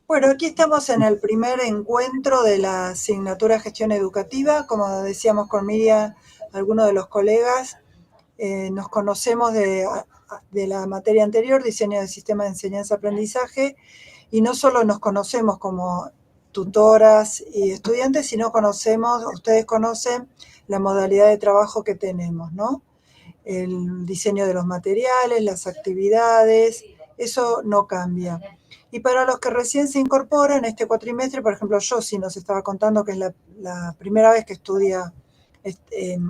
Bueno, aquí estamos en el primer encuentro de la asignatura Gestión Educativa. Como decíamos con Miriam, algunos de los colegas nos conocemos de la materia anterior, Diseño de Sistema de Enseñanza-Aprendizaje, y no solo nos conocemos como tutoras y estudiantes, sino ustedes conocen la modalidad de trabajo que tenemos, ¿no? El diseño de los materiales, las actividades, eso no cambia. Y para los que recién se incorporan este cuatrimestre, por ejemplo, yo sí nos estaba contando que es la primera vez que estudia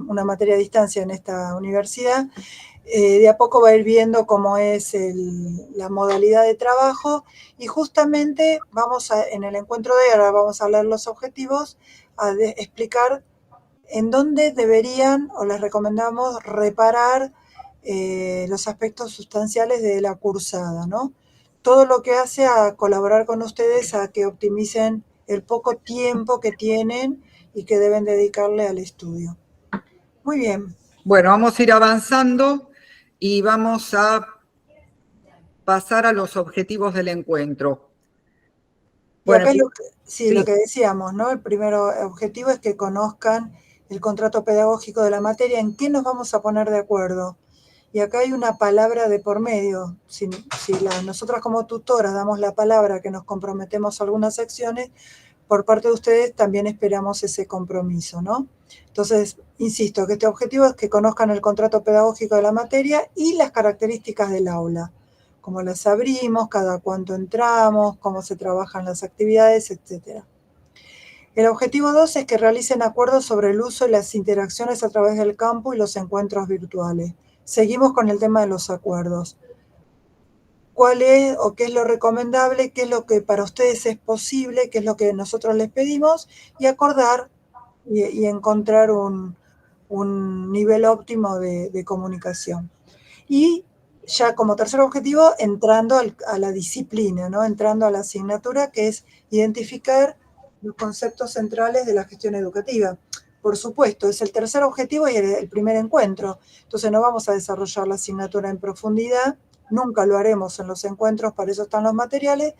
una materia a distancia en esta universidad, de a poco va a ir viendo cómo es la modalidad de trabajo y justamente en el encuentro de ahora vamos a hablar los objetivos, explicar en dónde deberían o les recomendamos reparar los aspectos sustanciales de la cursada, ¿no? Todo lo que hace a colaborar con ustedes a que optimicen el poco tiempo que tienen y que deben dedicarle al estudio. Muy bien. Bueno, vamos a ir avanzando y vamos a pasar a los objetivos del encuentro. Y Bueno, acá lo que decíamos, ¿no? El primer objetivo es que conozcan el contrato pedagógico de la materia, en qué nos vamos a poner de acuerdo. Y acá hay una palabra de por medio. Si nosotras como tutoras damos la palabra que nos comprometemos a algunas acciones, por parte de ustedes también esperamos ese compromiso, ¿no? Entonces, insisto, que este objetivo es que conozcan el contrato pedagógico de la materia y las características del aula, cómo las abrimos, cada cuánto entramos, cómo se trabajan las actividades, etc. El objetivo 2 es que realicen acuerdos sobre el uso y las interacciones a través del campo y los encuentros virtuales. Seguimos con el tema de los acuerdos. ¿Cuál es o qué es lo recomendable? ¿Qué es lo que para ustedes es posible? ¿Qué es lo que nosotros les pedimos? Y acordar y encontrar un nivel óptimo de comunicación. Y ya como tercer objetivo, entrando a la disciplina, ¿no? Entrando a la asignatura, que es identificar los conceptos centrales de la gestión educativa. Por supuesto, es el tercer objetivo y el primer encuentro. Entonces no vamos a desarrollar la asignatura en profundidad, nunca lo haremos en los encuentros, para eso están los materiales,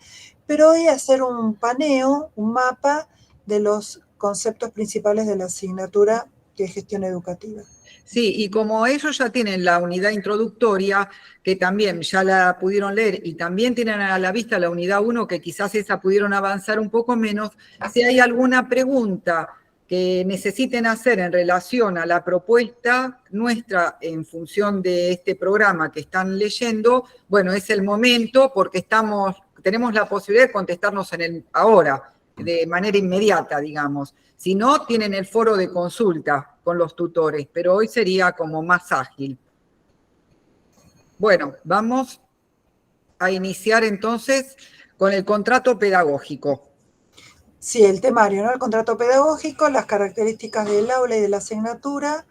pero hoy hacer un paneo, un mapa de los conceptos principales de la asignatura que es gestión educativa. sí, y como ellos ya tienen la unidad introductoria, que también ya la pudieron leer, y también tienen a la vista la unidad 1, que quizás esa pudieron avanzar un poco menos, si hay alguna pregunta que necesiten hacer en relación a la propuesta nuestra en función de este programa que están leyendo, bueno, es el momento porque tenemos la posibilidad de contestarnos ahora, de manera inmediata, digamos. Si no, tienen el foro de consulta con los tutores, pero hoy sería como más ágil. Bueno, vamos a iniciar entonces con el contrato pedagógico. Sí, el temario, ¿no? El contrato pedagógico, las características del aula y de la asignatura.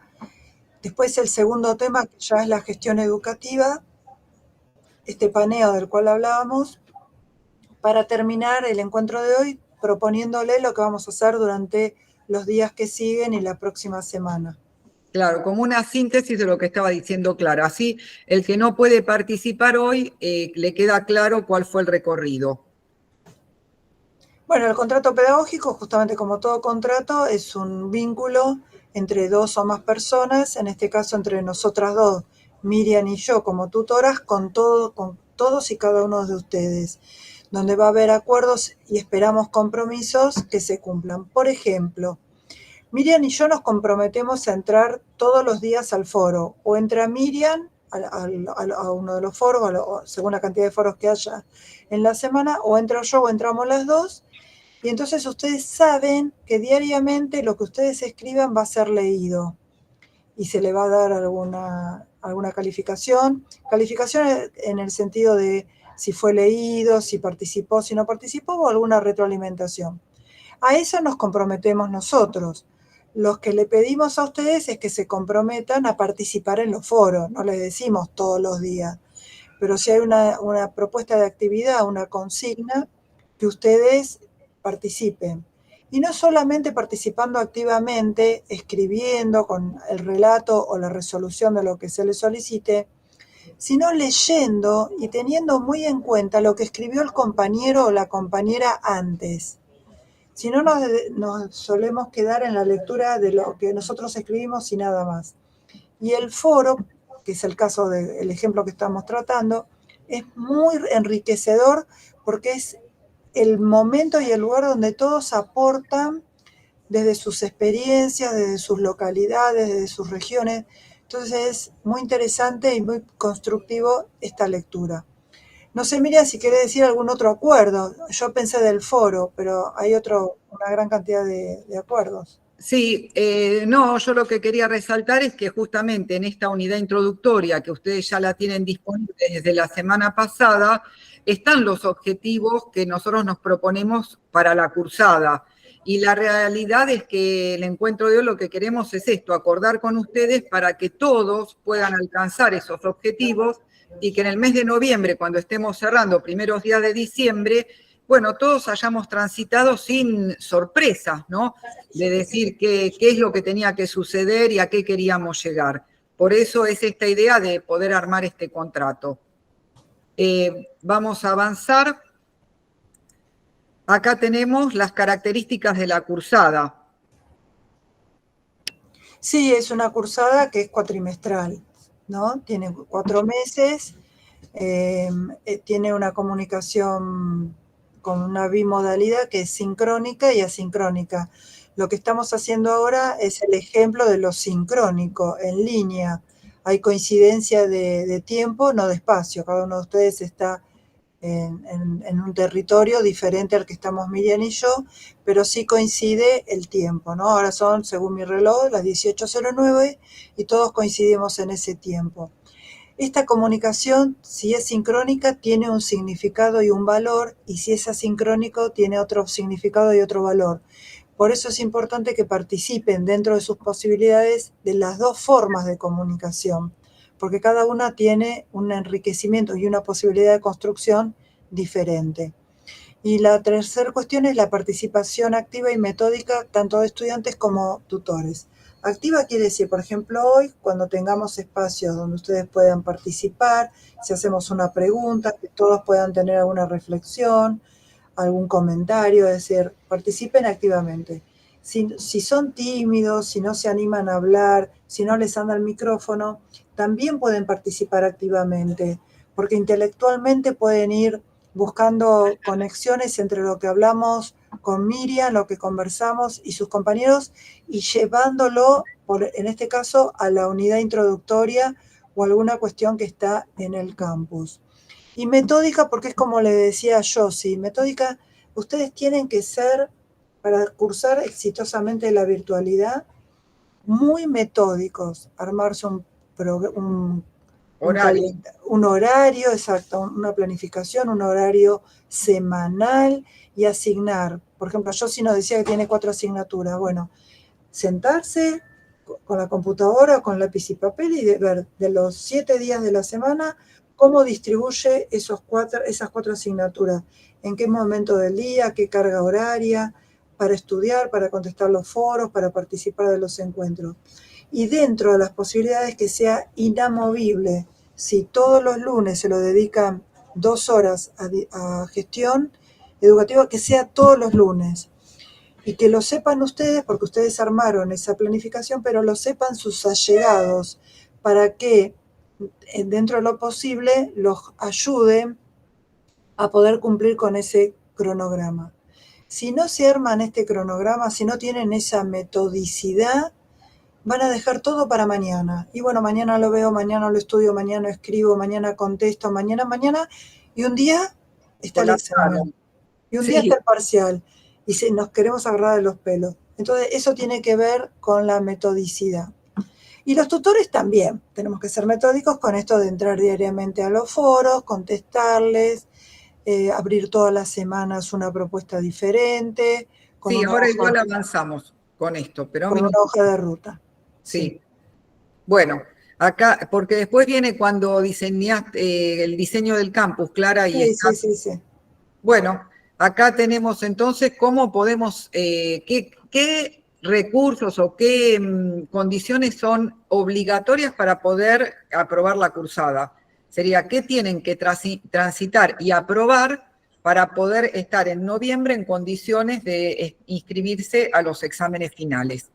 Después el segundo tema, que ya es la gestión educativa, este paneo del cual hablábamos, para terminar el encuentro de hoy proponiéndole lo que vamos a hacer durante los días que siguen y la próxima semana. Claro, como una síntesis de lo que estaba diciendo Clara. Así, el que no puede participar hoy, le queda claro cuál fue el recorrido. Bueno, el contrato pedagógico, justamente como todo contrato, es un vínculo entre dos o más personas, en este caso entre nosotras dos, Miriam y yo como tutoras, con todos y cada uno de ustedes, donde va a haber acuerdos y esperamos compromisos que se cumplan. Por ejemplo, Miriam y yo nos comprometemos a entrar todos los días al foro, o entra Miriam a uno de los foros, según la cantidad de foros que haya en la semana, o entro yo o entramos las dos, y entonces ustedes saben que diariamente lo que ustedes escriban va a ser leído y se le va a dar alguna calificación. Calificación en el sentido de si fue leído, si participó, si no participó, o alguna retroalimentación. A eso nos comprometemos nosotros. Los que le pedimos a ustedes es que se comprometan a participar en los foros, no les decimos todos los días, pero si hay una propuesta de actividad, una consigna, que ustedes participen. Y no solamente participando activamente, escribiendo con el relato o la resolución de lo que se les solicite, sino leyendo y teniendo muy en cuenta lo que escribió el compañero o la compañera antes. Si no, nos solemos quedar en la lectura de lo que nosotros escribimos y nada más. Y el foro, que es el caso del ejemplo que estamos tratando, es muy enriquecedor porque es el momento y el lugar donde todos aportan desde sus experiencias, desde sus localidades, desde sus regiones. Entonces es muy interesante y muy constructivo esta lectura. No sé, Miriam, si querés decir algún otro acuerdo. Yo pensé del foro, pero hay una gran cantidad de acuerdos. Sí, no, yo lo que quería resaltar es que justamente en esta unidad introductoria, que ustedes ya la tienen disponible desde la semana pasada, están los objetivos que nosotros nos proponemos para la cursada. Y la realidad es que el encuentro de hoy lo que queremos es esto, acordar con ustedes para que todos puedan alcanzar esos objetivos y que en el mes de noviembre, cuando estemos cerrando primeros días de diciembre, bueno, todos hayamos transitado sin sorpresas, ¿no? De decir qué es lo que tenía que suceder y a qué queríamos llegar. Por eso es esta idea de poder armar este contrato. Vamos a avanzar. Acá tenemos las características de la cursada. Sí, es una cursada que es cuatrimestral, ¿no? Tiene 4 meses, tiene una comunicación con una bimodalidad que es sincrónica y asincrónica. Lo que estamos haciendo ahora es el ejemplo de lo sincrónico, en línea. Hay coincidencia de tiempo, no de espacio. Cada uno de ustedes está en un territorio diferente al que estamos Miriam y yo, pero sí coincide el tiempo, ¿no? Ahora son, según mi reloj, las 18:09 y todos coincidimos en ese tiempo. Esta comunicación, si es sincrónica, tiene un significado y un valor, y si es asincrónico, tiene otro significado y otro valor. Por eso es importante que participen dentro de sus posibilidades de las dos formas de comunicación, porque cada una tiene un enriquecimiento y una posibilidad de construcción diferente. Y la tercera cuestión es la participación activa y metódica tanto de estudiantes como tutores. Activa quiere decir, por ejemplo, hoy, cuando tengamos espacios donde ustedes puedan participar, si hacemos una pregunta, que todos puedan tener alguna reflexión, algún comentario, es decir, participen activamente. Si son tímidos, si no se animan a hablar, si no les anda el micrófono, también pueden participar activamente, porque intelectualmente pueden ir buscando conexiones entre lo que hablamos con Miriam, lo que conversamos y sus compañeros, y llevándolo, en este caso, a la unidad introductoria o alguna cuestión que está en el campus. Y metódica, porque es como le decía yo, sí, metódica, ustedes tienen que ser, para cursar exitosamente la virtualidad, muy metódicos, armarse Horario. un horario, exacto, una planificación, un horario semanal y asignar. Por ejemplo, yo sí nos decía que tiene 4 asignaturas. Bueno, sentarse con la computadora, con lápiz y papel y ver de los 7 días de la semana cómo distribuye esas 4 asignaturas, en qué momento del día, qué carga horaria, para estudiar, para contestar los foros, para participar de los encuentros. Y dentro de las posibilidades que sea inamovible, si todos los lunes se lo dedican 2 horas a gestión educativa, que sea todos los lunes. Y que lo sepan ustedes, porque ustedes armaron esa planificación, pero lo sepan sus allegados, para que dentro de lo posible los ayuden a poder cumplir con ese cronograma. Si no se arman este cronograma, si no tienen esa metodicidad, van a dejar todo para mañana. Y bueno, mañana lo veo, mañana lo estudio, mañana escribo, mañana contesto, mañana, y un día está el examen. Y un día está Sí. el parcial. Y nos queremos agarrar de los pelos. Entonces, eso tiene que ver con la metodicidad. Y los tutores también. Tenemos que ser metódicos con esto de entrar diariamente a los foros, contestarles, abrir todas las semanas una propuesta diferente, Sí, ahora igual avanzamos con esto, pero con una hoja de ruta. Sí. Bueno, acá, porque después viene cuando diseñaste el diseño del campus, Clara, y está. Sí. Bueno, acá tenemos entonces cómo podemos, qué recursos o qué condiciones son obligatorias para poder aprobar la cursada. sería qué tienen que transitar y aprobar para poder estar en noviembre en condiciones de inscribirse a los exámenes finales.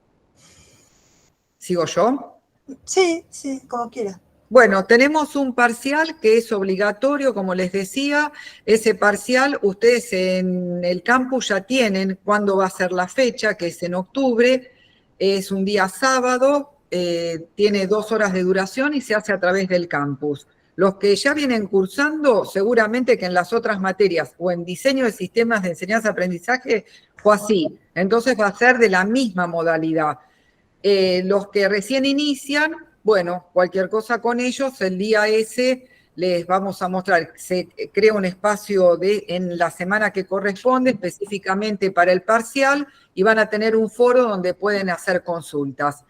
¿Sigo yo? Sí, sí, como quiera. Bueno, tenemos un parcial que es obligatorio, como les decía. Ese parcial, ustedes en el campus ya tienen cuándo va a ser la fecha, que es en octubre. Es un día sábado, tiene 2 horas de duración y se hace a través del campus. Los que ya vienen cursando, seguramente que en las otras materias o en diseño de sistemas de enseñanza-aprendizaje fue así. Entonces va a ser de la misma modalidad. Los que recién inician, bueno, cualquier cosa con ellos, el día ese les vamos a mostrar, se crea un espacio en la semana que corresponde específicamente para el parcial y van a tener un foro donde pueden hacer consultas.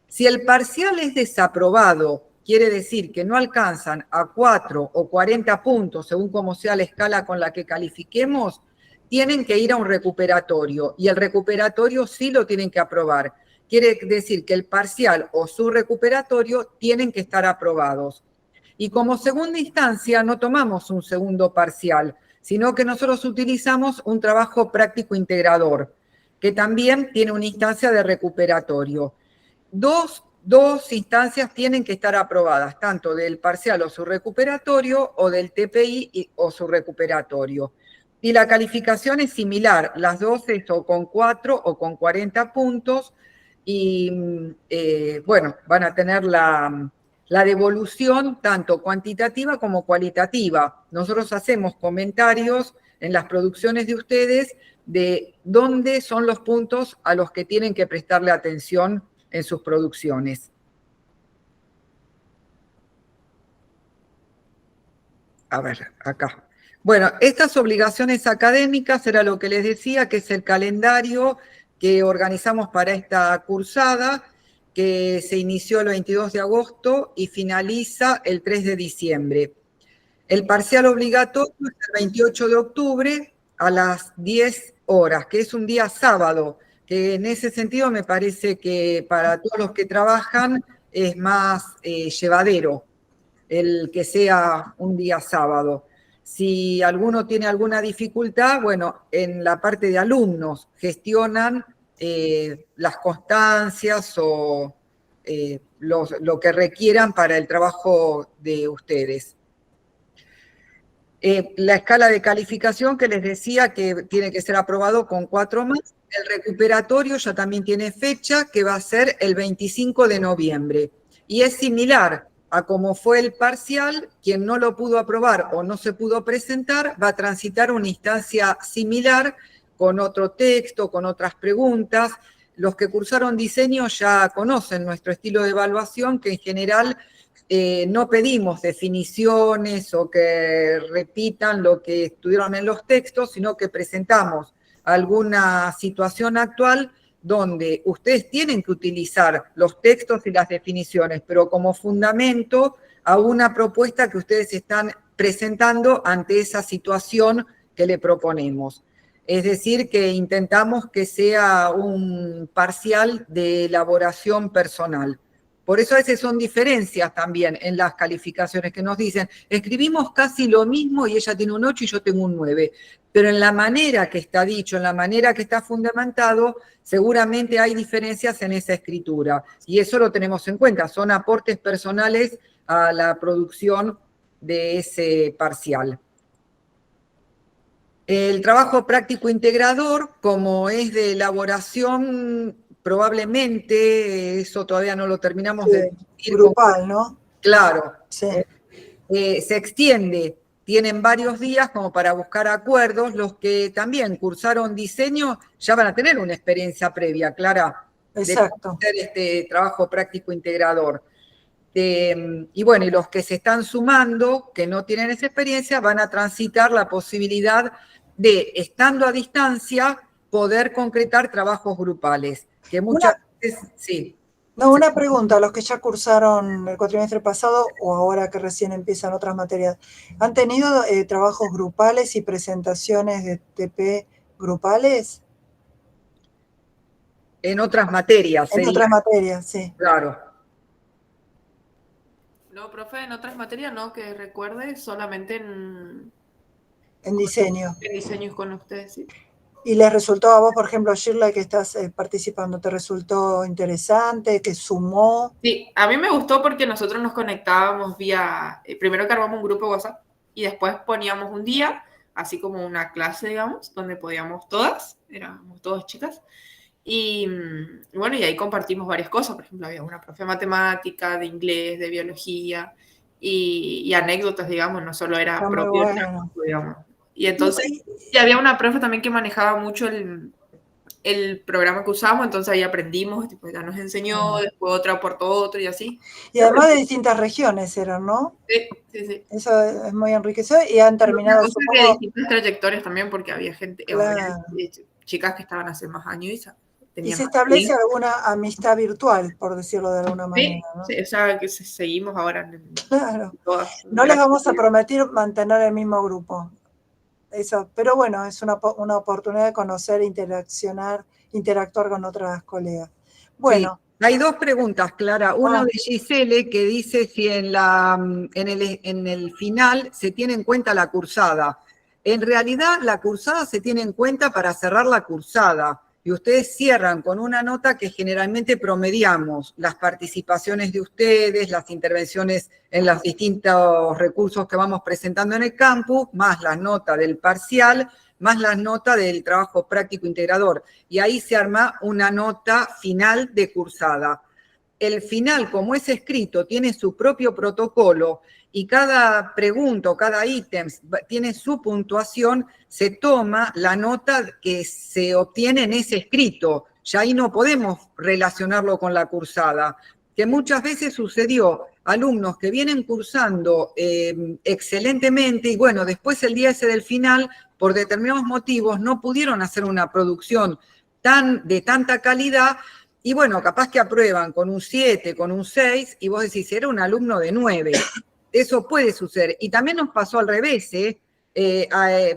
Si el parcial es desaprobado, quiere decir que no alcanzan a 4 o 40 puntos, según como sea la escala con la que califiquemos, tienen que ir a un recuperatorio y el recuperatorio sí lo tienen que aprobar. Quiere decir que el parcial o su recuperatorio tienen que estar aprobados. Y como segunda instancia no tomamos un segundo parcial, sino que nosotros utilizamos un trabajo práctico integrador, que también tiene una instancia de recuperatorio. Dos instancias tienen que estar aprobadas, tanto del parcial o su recuperatorio o del TPI o su recuperatorio. Y la calificación es similar, las dos es o con 4 o con 40 puntos y bueno, van a tener la devolución tanto cuantitativa como cualitativa. Nosotros hacemos comentarios en las producciones de ustedes de dónde son los puntos a los que tienen que prestarle atención en sus producciones. A ver, acá. Bueno, estas obligaciones académicas era lo que les decía, que es el calendario que organizamos para esta cursada, que se inició el 22 de agosto y finaliza el 3 de diciembre. El parcial obligatorio es el 28 de octubre a las 10 horas, que es un día sábado, que en ese sentido me parece que para todos los que trabajan es más llevadero el que sea un día sábado. Si alguno tiene alguna dificultad, bueno, en la parte de alumnos gestionan las constancias o lo que requieran para el trabajo de ustedes. La escala de calificación que les decía que tiene que ser aprobado con 4 más. El recuperatorio ya también tiene fecha, que va a ser el 25 de noviembre. Y es similar a como fue el parcial, quien no lo pudo aprobar o no se pudo presentar, va a transitar una instancia similar con otro texto, con otras preguntas. Los que cursaron diseño ya conocen nuestro estilo de evaluación, que en general no pedimos definiciones o que repitan lo que estuvieron en los textos, sino que presentamos alguna situación actual donde ustedes tienen que utilizar los textos y las definiciones, pero como fundamento a una propuesta que ustedes están presentando ante esa situación que le proponemos. Es decir, que intentamos que sea un parcial de elaboración personal. Por eso a veces son diferencias también en las calificaciones que nos dicen, escribimos casi lo mismo y ella tiene un 8 y yo tengo un 9. Pero en la manera que está dicho, en la manera que está fundamentado, seguramente hay diferencias en esa escritura. Y eso lo tenemos en cuenta, son aportes personales a la producción de ese parcial. El trabajo práctico integrador, como es de elaboración, probablemente, eso todavía no lo terminamos de decir. Grupal, ¿no? Claro. Sí. Se extiende, tienen varios días como para buscar acuerdos. Los que también cursaron diseño ya van a tener una experiencia previa, Clara, Exacto. de hacer este trabajo práctico integrador. Y bueno, y los que se están sumando, que no tienen esa experiencia, van a transitar la posibilidad de, estando a distancia, poder concretar trabajos grupales, que muchas veces, sí. No, una pregunta, los que ya cursaron el cuatrimestre pasado o ahora que recién empiezan otras materias, ¿han tenido trabajos grupales y presentaciones de TP grupales? En otras materias. En otras materias, sí. Claro. No, profe, en otras materias no, que recuerde, solamente En diseño. en diseños con ustedes, sí. ¿Y les resultó a vos, por ejemplo, Shirley, que estás participando, te resultó interesante, que sumó? Sí, a mí me gustó porque nosotros nos conectábamos vía, primero cargamos un grupo de WhatsApp y después poníamos un día, así como una clase, digamos, donde podíamos todas, éramos todas chicas, y bueno, y ahí compartimos varias cosas, por ejemplo, había una profe de matemática, de inglés, de biología, y anécdotas, digamos, no solo era Está muy propio del bueno. campo, digamos. Y entonces, y había una profe también que manejaba mucho el programa que usamos, entonces ahí aprendimos, tipo, ya nos enseñó, después otra aportó otro y así. Y además de distintas regiones eran, ¿no? Sí, sí, sí. Eso es muy enriquecedor y han Una terminado, cosa que supongo, distintas trayectorias también, porque había gente, había claro. chicas que estaban hace más años y Y tenían se más establece experiencia. alguna amistad virtual, por decirlo de alguna manera, Sí, ¿no? sí, o sea, que seguimos ahora Claro. todas. No les Gracias vamos a a Dios. prometer mantener el mismo grupo. Eso, pero bueno, es una oportunidad de conocer, interaccionar, interactuar con otras colegas. Sí, Bueno, hay dos preguntas, Clara. Una ah, de Gisele que dice si en el final se tiene en cuenta la cursada. En realidad, la cursada se tiene en cuenta para cerrar la cursada. Y ustedes cierran con una nota que generalmente promediamos las participaciones de ustedes, las intervenciones en los distintos recursos que vamos presentando en el campus, más la nota del parcial, más la nota del trabajo práctico integrador. Y ahí se arma una nota final de cursada. El final, como es escrito, tiene su propio protocolo y cada pregunta o cada ítem tiene su puntuación, se toma la nota que se obtiene en ese escrito. Ya ahí no podemos relacionarlo con la cursada, que muchas veces sucedió alumnos que vienen cursando excelentemente y bueno, después el día ese del final, por determinados motivos, no pudieron hacer una producción de tanta calidad y bueno, capaz que aprueban con un 7, con un 6, y vos decís, era un alumno de 9. Eso puede suceder. Y también nos pasó al revés, ¿eh?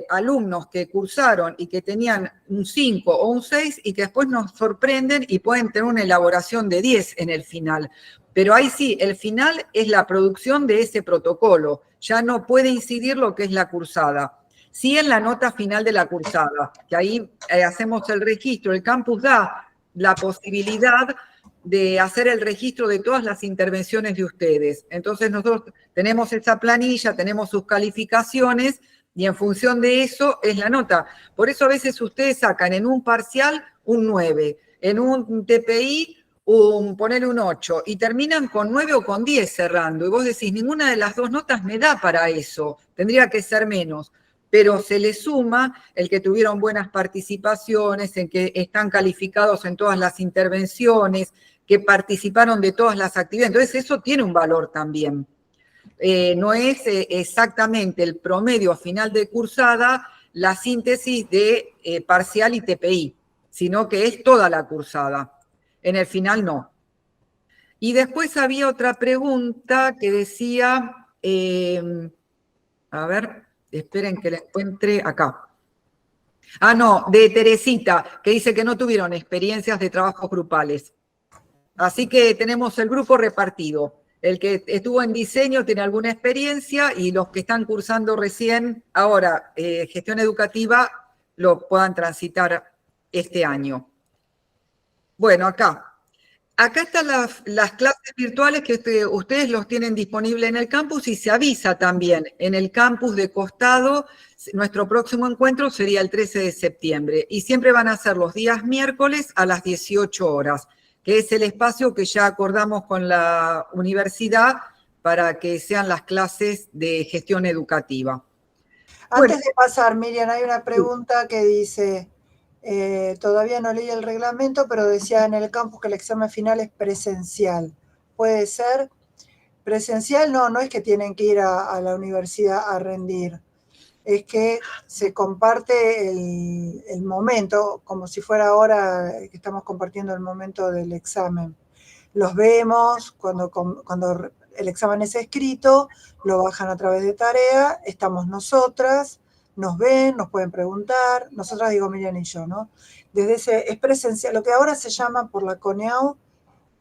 Alumnos que cursaron y que tenían un 5 o un 6 y que después nos sorprenden y pueden tener una elaboración de 10 en el final. Pero ahí sí, el final es la producción de ese protocolo. Ya no puede incidir lo que es la cursada. Sí en la nota final de la cursada, que ahí hacemos el registro. El campus da la posibilidad de hacer el registro de todas las intervenciones de ustedes. Entonces nosotros tenemos esa planilla, tenemos sus calificaciones y en función de eso es la nota. Por eso a veces ustedes sacan en un parcial un 9, en un TPI ponerle un 8 y terminan con 9 o con 10 cerrando. Y vos decís, ninguna de las dos notas me da para eso, tendría que ser menos. Pero se le suma el que tuvieron buenas participaciones, en que están calificados en todas las intervenciones, que participaron de todas las actividades. Entonces eso tiene un valor también. No es exactamente el promedio final de cursada la síntesis de parcial y TPI, sino que es toda la cursada. En el final no. Y después había otra pregunta que decía, a ver, esperen que la encuentre acá. Ah, no, de Teresita, que dice que no tuvieron experiencias de trabajos grupales. Así que tenemos el grupo repartido. El que estuvo en diseño tiene alguna experiencia y los que están cursando recién ahora gestión educativa lo puedan transitar este año. Bueno, acá están las clases virtuales que ustedes los tienen disponibles en el campus y se avisa también en el campus de Costado. Nuestro próximo encuentro sería el 13 de septiembre y siempre van a ser los días miércoles a las 18 horas, que es el espacio que ya acordamos con la universidad para que sean las clases de gestión educativa. Bueno, antes de pasar, Miriam, hay una pregunta que dice, todavía no leí el reglamento, pero decía en el campus que el examen final es presencial. ¿Puede ser? Presencial no es que tienen que ir a la universidad a rendir, es que se comparte el momento, como si fuera ahora que estamos compartiendo el momento del examen. Los vemos cuando el examen es escrito, lo bajan a través de tarea, estamos nosotras, nos ven, nos pueden preguntar, nosotras digo Miriam y yo, ¿no? Es presencial, lo que ahora se llama por la CONEAU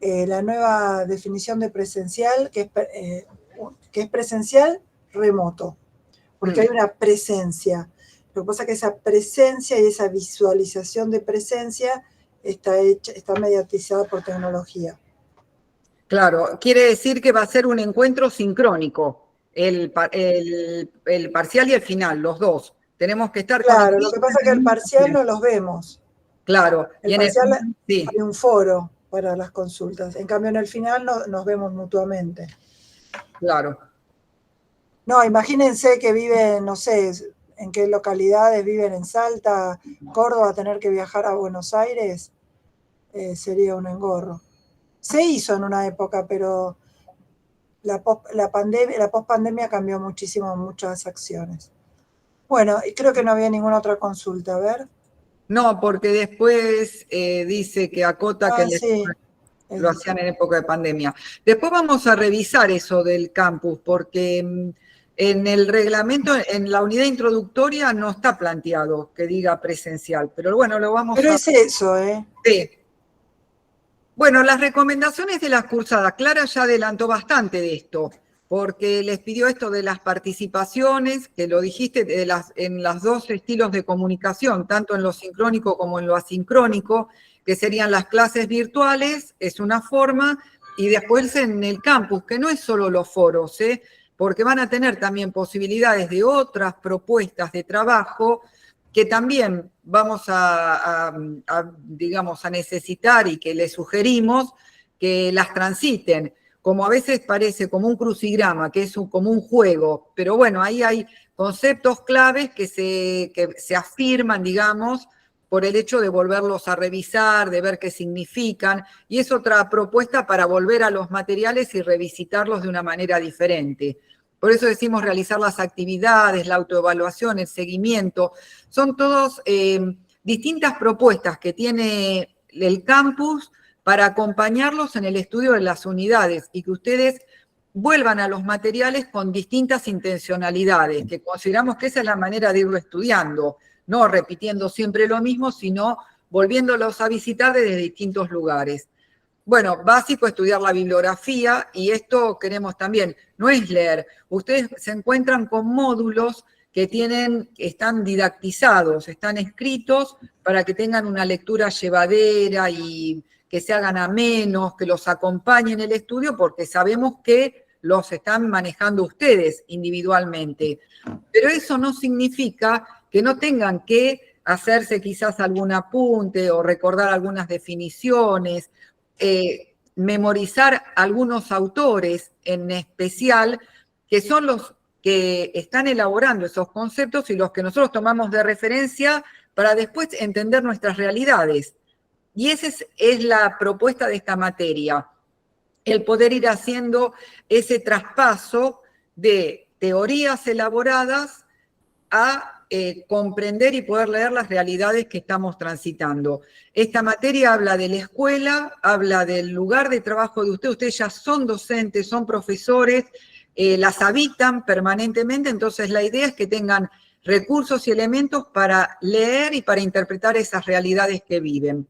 la nueva definición de presencial, que es que es presencial, remoto, porque hay una presencia. Lo que pasa es que esa presencia y esa visualización de presencia está mediatizada por tecnología. Claro, quiere decir que va a ser un encuentro sincrónico, el parcial y el final, los dos. Tenemos que estar Claro, lo conectados. que pasa es que el parcial no los vemos. Claro, El y en el parcial sí, hay un foro para las consultas. En cambio, en el final nos vemos mutuamente. claro. No, imagínense que viven, no sé, en qué localidades viven en Salta, Córdoba, tener que viajar a Buenos Aires, sería un engorro. Se hizo en una época, pero la pospandemia cambió muchísimo muchas acciones. Bueno, y creo que no había ninguna otra consulta, a ver. No, porque después dice que acota que Sí. lo hacían en época de pandemia. Después vamos a revisar eso del campus, porque en el reglamento, en la unidad introductoria no está planteado que diga presencial, pero bueno, lo vamos Pero a... es eso, ¿eh? Sí. Bueno, las recomendaciones de las cursadas, Clara ya adelantó bastante de esto, porque les pidió esto de las participaciones, que lo dijiste, en los dos estilos de comunicación, tanto en lo sincrónico como en lo asincrónico, que serían las clases virtuales, es una forma, y después en el campus, que no es solo los foros, porque van a tener también posibilidades de otras propuestas de trabajo que también vamos digamos, a necesitar y que les sugerimos que las transiten, como a veces parece como un crucigrama, que es como un juego, pero bueno, ahí hay conceptos claves que se afirman, digamos, por el hecho de volverlos a revisar, de ver qué significan, y es otra propuesta para volver a los materiales y revisitarlos de una manera diferente. Por eso decimos realizar las actividades, la autoevaluación, el seguimiento. Son todos distintas propuestas que tiene el campus para acompañarlos en el estudio de las unidades y que ustedes vuelvan a los materiales con distintas intencionalidades, que consideramos que esa es la manera de irlo estudiando, no repitiendo siempre lo mismo, sino volviéndolos a visitar desde distintos lugares. Bueno, básico estudiar la bibliografía y esto queremos también, no es leer, ustedes se encuentran con módulos que están didactizados, están escritos para que tengan una lectura llevadera y que se hagan amenos, que los acompañen en el estudio, porque sabemos que los están manejando ustedes individualmente. Pero eso no significa que no tengan que hacerse quizás algún apunte o recordar algunas definiciones, memorizar algunos autores en especial, que son los que están elaborando esos conceptos y los que nosotros tomamos de referencia para después entender nuestras realidades. Y esa es la propuesta de esta materia, el poder ir haciendo ese traspaso de teorías elaboradas a comprender y poder leer las realidades que estamos transitando. Esta materia habla de la escuela, habla del lugar de trabajo de ustedes ya son docentes, son profesores, las habitan permanentemente, entonces la idea es que tengan recursos y elementos para leer y para interpretar esas realidades que viven.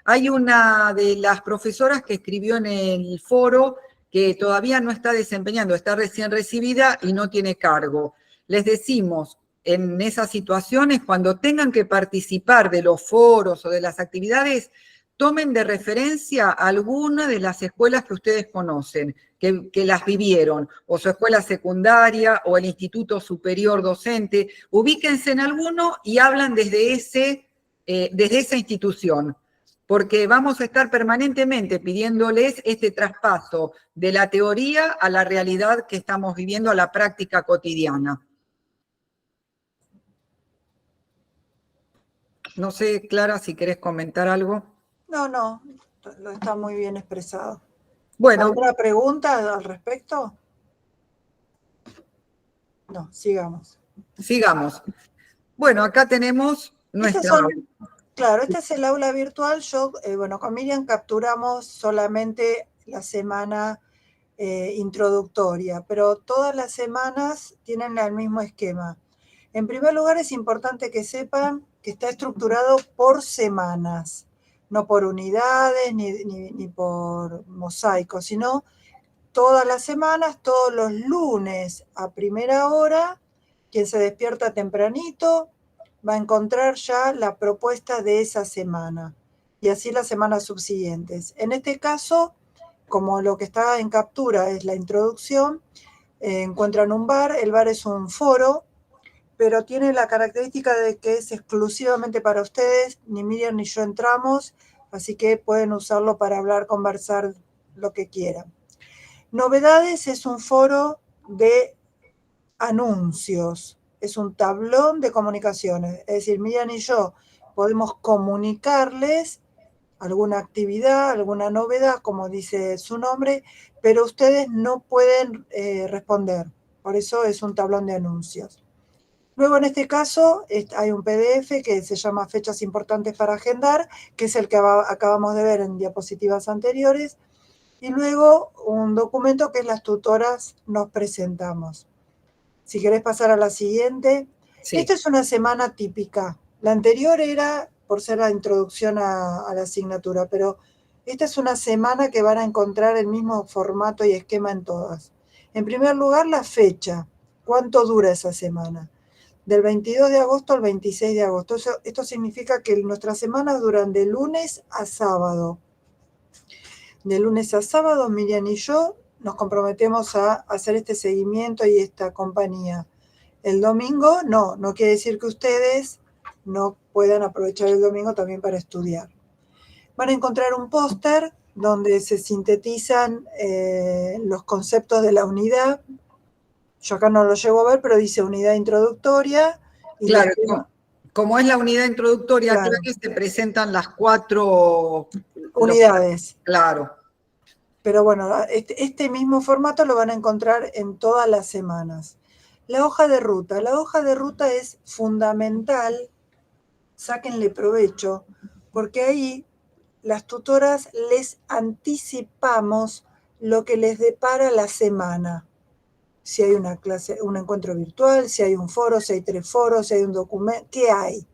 Hay una de las profesoras que escribió en el foro que todavía no está desempeñando, está recién recibida y no tiene cargo. Les decimos, en esas situaciones, cuando tengan que participar de los foros o de las actividades, tomen de referencia alguna de las escuelas que ustedes conocen, que las vivieron, o su escuela secundaria, o el instituto superior docente, ubíquense en alguno y hablan desde esa institución, porque vamos a estar permanentemente pidiéndoles este traspaso de la teoría a la realidad que estamos viviendo, a la práctica cotidiana. No sé, Clara, si querés comentar algo. No, lo está muy bien expresado. Bueno. ¿Alguna pregunta al respecto? No, sigamos. Sigamos. Bueno, acá tenemos nuestra... Claro, este es el aula virtual. Bueno, con Miriam capturamos solamente la semana introductoria, pero todas las semanas tienen el mismo esquema. En primer lugar, es importante que sepan que está estructurado por semanas, no por unidades ni por mosaicos, sino todas las semanas, todos los lunes a primera hora, quien se despierta tempranito va a encontrar ya la propuesta de esa semana y así las semanas subsiguientes. En este caso, como lo que está en captura es la introducción, encuentran un bar, el bar es un foro, pero tiene la característica de que es exclusivamente para ustedes, ni Miriam ni yo entramos, así que pueden usarlo para hablar, conversar, lo que quieran. Novedades es un foro de anuncios, es un tablón de comunicaciones, es decir, Miriam y yo podemos comunicarles alguna actividad, alguna novedad, como dice su nombre, pero ustedes no pueden responder, por eso es un tablón de anuncios. Luego, en este caso, hay un PDF que se llama Fechas Importantes para Agendar, que es el que acabamos de ver en diapositivas anteriores, y luego un documento que las tutoras nos presentamos. Si querés pasar a la siguiente. Sí. Esta es una semana típica. La anterior era por ser la introducción a la asignatura, pero esta es una semana que van a encontrar el mismo formato y esquema en todas. En primer lugar, la fecha. ¿Cuánto dura esa semana? Del 22 de agosto al 26 de agosto. Esto significa que nuestras semanas duran de lunes a sábado. De lunes a sábado, Miriam y yo nos comprometemos a hacer este seguimiento y esta compañía. El domingo, no quiere decir que ustedes no puedan aprovechar el domingo también para estudiar. Van a encontrar un póster donde se sintetizan los conceptos de la unidad. Yo acá no lo llego a ver, pero dice unidad introductoria. Y claro, como es la unidad introductoria, claro, creo que se presentan las 4 unidades. Claro. Pero bueno, este mismo formato lo van a encontrar en todas las semanas. La hoja de ruta. La hoja de ruta es fundamental, sáquenle provecho, porque ahí las tutoras les anticipamos lo que les depara la semana. Si hay una clase, un encuentro virtual, si hay un foro, si hay 3 foros, si hay un documento, ¿qué hay?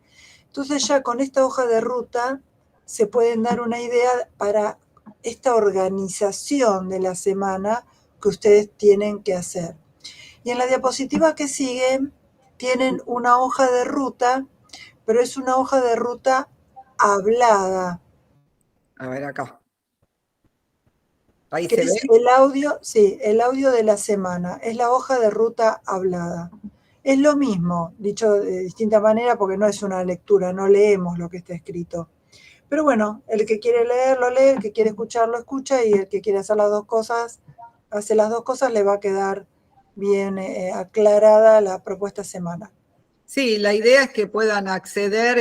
Entonces ya con esta hoja de ruta se pueden dar una idea para esta organización de la semana que ustedes tienen que hacer. Y en la diapositiva que sigue tienen una hoja de ruta, pero es una hoja de ruta hablada. A ver acá. Ahí Que se es ve. el audio, sí, el audio de la semana, es la hoja de ruta hablada. Es lo mismo, dicho de distinta manera, porque no es una lectura, no leemos lo que está escrito. Pero bueno, el que quiere leer, lo lee, el que quiere escuchar, lo escucha, y el que quiere hacer las dos cosas, hace las dos cosas, le va a quedar bien aclarada la propuesta semanal. Sí, la idea es que puedan acceder,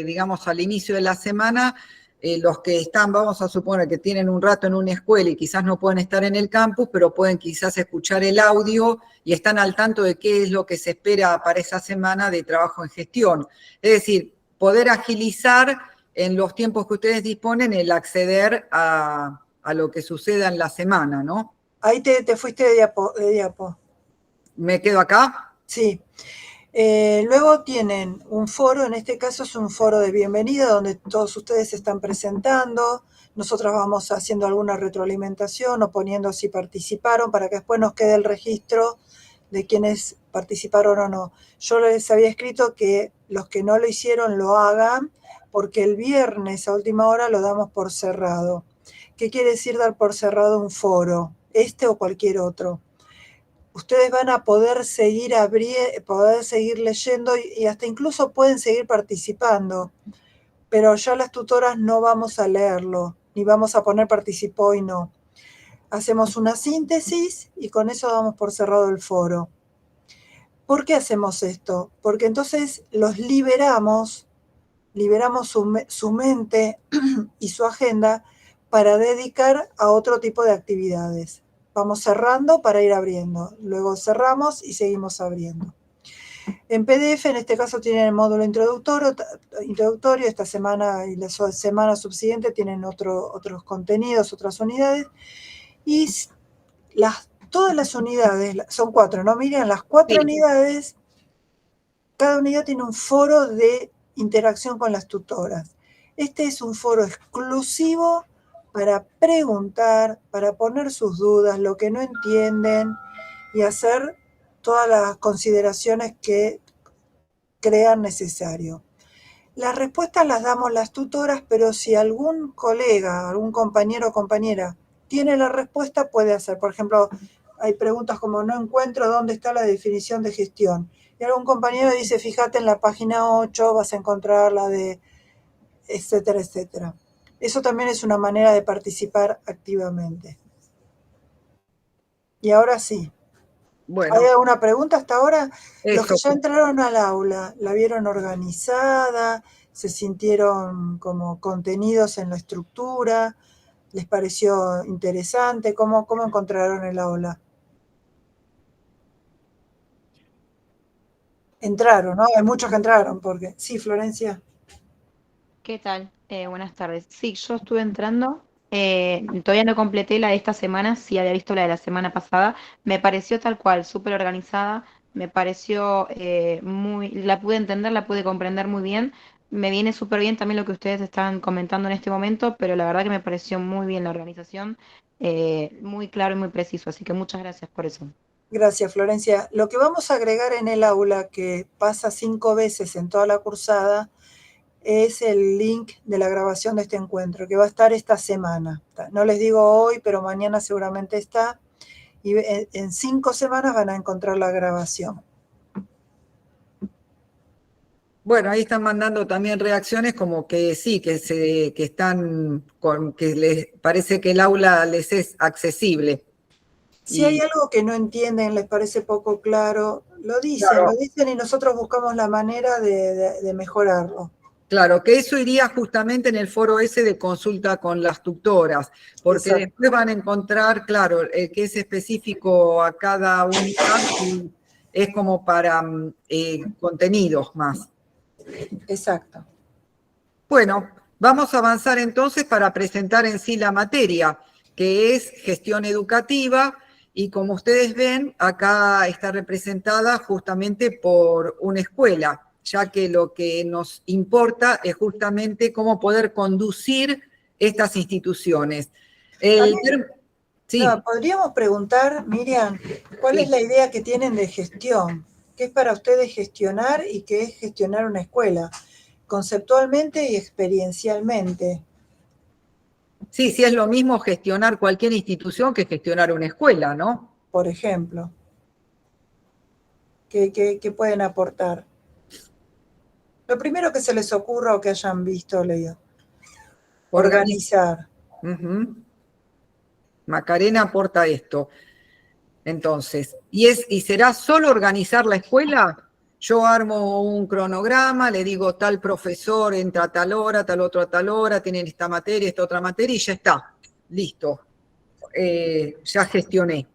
digamos, al inicio de la semana, los que están, vamos a suponer que tienen un rato en una escuela y quizás no pueden estar en el campus, pero pueden quizás escuchar el audio y están al tanto de qué es lo que se espera para esa semana de trabajo en gestión. Es decir, poder agilizar en los tiempos que ustedes disponen el acceder a lo que suceda en la semana, ¿no? Ahí te fuiste de diapo. ¿Me quedo acá? Sí. Luego tienen un foro, en este caso es un foro de bienvenida donde todos ustedes se están presentando, nosotros vamos haciendo alguna retroalimentación o poniendo si participaron para que después nos quede el registro de quienes participaron o no. Yo les había escrito que los que no lo hicieron lo hagan porque el viernes a última hora lo damos por cerrado. ¿Qué quiere decir dar por cerrado un foro? Este o cualquier otro. Ustedes van a poder seguir leyendo y hasta incluso pueden seguir participando, pero ya las tutoras no vamos a leerlo, ni vamos a poner participó y no. Hacemos una síntesis y con eso damos por cerrado el foro. ¿Por qué hacemos esto? Porque entonces los liberamos su mente y su agenda para dedicar a otro tipo de actividades. Vamos cerrando para ir abriendo. Luego cerramos y seguimos abriendo. En PDF, en este caso, tienen el módulo introductorio. Esta semana y la semana subsiguiente tienen otros contenidos, otras unidades. Y todas las unidades, son 4, ¿no? Miren, las 4 unidades, cada unidad tiene un foro de interacción con las tutoras. Este es un foro exclusivo para preguntar, para poner sus dudas, lo que no entienden y hacer todas las consideraciones que crean necesario. Las respuestas las damos las tutoras, pero si algún colega, algún compañero o compañera tiene la respuesta, puede hacer. Por ejemplo, hay preguntas como no encuentro dónde está la definición de gestión. Y algún compañero dice, fíjate en la página 8, vas a encontrar la de etcétera, etcétera. Eso también es una manera de participar activamente. Y ahora sí. Bueno, ¿Hay alguna pregunta hasta ahora? Los que eso. ya entraron al aula, ¿la vieron organizada? ¿Se sintieron como contenidos en la estructura? ¿Les pareció interesante? ¿Cómo encontraron el aula? Entraron, ¿no? Hay muchos que entraron, porque... Sí, Florencia. ¿Qué tal? Buenas tardes. Sí, yo estuve entrando. Todavía no completé la de esta semana, sí había visto la de la semana pasada. Me pareció tal cual, súper organizada. Me pareció la pude entender, la pude comprender muy bien. Me viene súper bien también lo que ustedes están comentando en este momento, pero la verdad que me pareció muy bien la organización, muy claro y muy preciso. Así que muchas gracias por eso. Gracias, Florencia. Lo que vamos a agregar en el aula, que pasa 5 veces en toda la cursada, es el link de la grabación de este encuentro, que va a estar esta semana. No les digo hoy, pero mañana seguramente está. Y en 5 semanas van a encontrar la grabación. Bueno, ahí están mandando también reacciones como que sí, que están que les parece que el aula les es accesible. Si hay algo que no entienden, les parece poco claro, lo dicen y nosotros buscamos la manera de mejorarlo. Claro, que eso iría justamente en el foro ese de consulta con las tutoras, porque Exacto. después van a encontrar, claro, que es específico a cada unidad y es como para contenidos más. Exacto. Bueno, vamos a avanzar entonces para presentar en sí la materia, que es gestión educativa, y como ustedes ven, acá está representada justamente por una escuela, ya que lo que nos importa es justamente cómo poder conducir estas instituciones. Sí. No, podríamos preguntar, Miriam, ¿cuál es la idea que tienen de gestión? ¿Qué es para ustedes gestionar y qué es gestionar una escuela? Conceptualmente y experiencialmente. Sí, sí es lo mismo gestionar cualquier institución que gestionar una escuela, ¿no? Por ejemplo, ¿qué pueden aportar? Lo primero que se les ocurra o que hayan visto o leído. Organizar. Macarena aporta esto. Entonces, ¿y será solo organizar la escuela? Yo armo un cronograma, le digo tal profesor entra a tal hora, tal otro a tal hora, tienen esta materia, esta otra materia, y ya está, listo. Ya gestioné.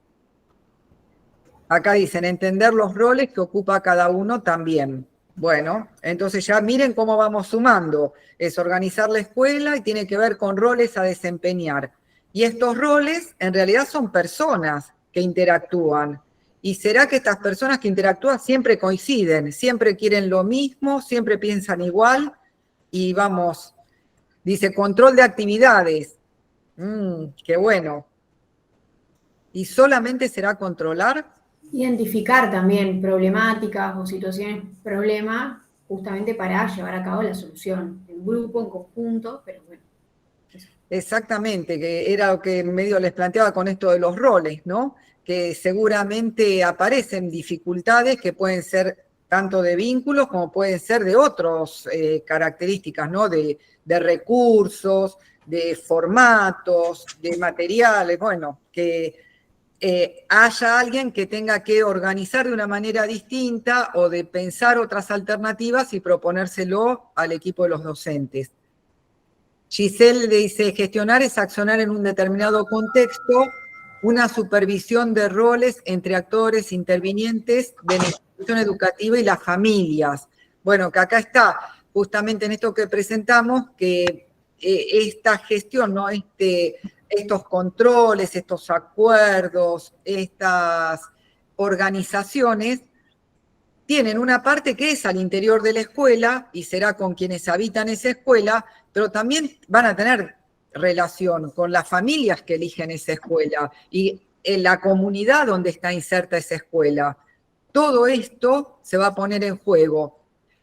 Acá dicen entender los roles que ocupa cada uno también. Bueno, entonces ya miren cómo vamos sumando. Es organizar la escuela y tiene que ver con roles a desempeñar. Y estos roles en realidad son personas que interactúan. ¿Y será que estas personas que interactúan siempre coinciden? Siempre quieren lo mismo, siempre piensan igual. Y vamos, dice control de actividades. Qué bueno. ¿Y solamente será controlar? Identificar también problemáticas o situaciones problema justamente para llevar a cabo la solución en grupo, en conjunto, pero bueno. Eso. Exactamente, que era lo que medio les planteaba con esto de los roles, ¿no? Que seguramente aparecen dificultades que pueden ser tanto de vínculos como pueden ser de otras características, ¿no? De recursos, de formatos, de materiales, bueno, que haya alguien que tenga que organizar de una manera distinta o de pensar otras alternativas y proponérselo al equipo de los docentes. Giselle dice, gestionar es accionar en un determinado contexto, una supervisión de roles entre actores intervinientes de la institución educativa y las familias. Bueno, que acá está, justamente en esto que presentamos, que esta gestión, ¿no? Estos controles, estos acuerdos, estas organizaciones, tienen una parte que es al interior de la escuela y será con quienes habitan esa escuela, pero también van a tener relación con las familias que eligen esa escuela y en la comunidad donde está inserta esa escuela. Todo esto se va a poner en juego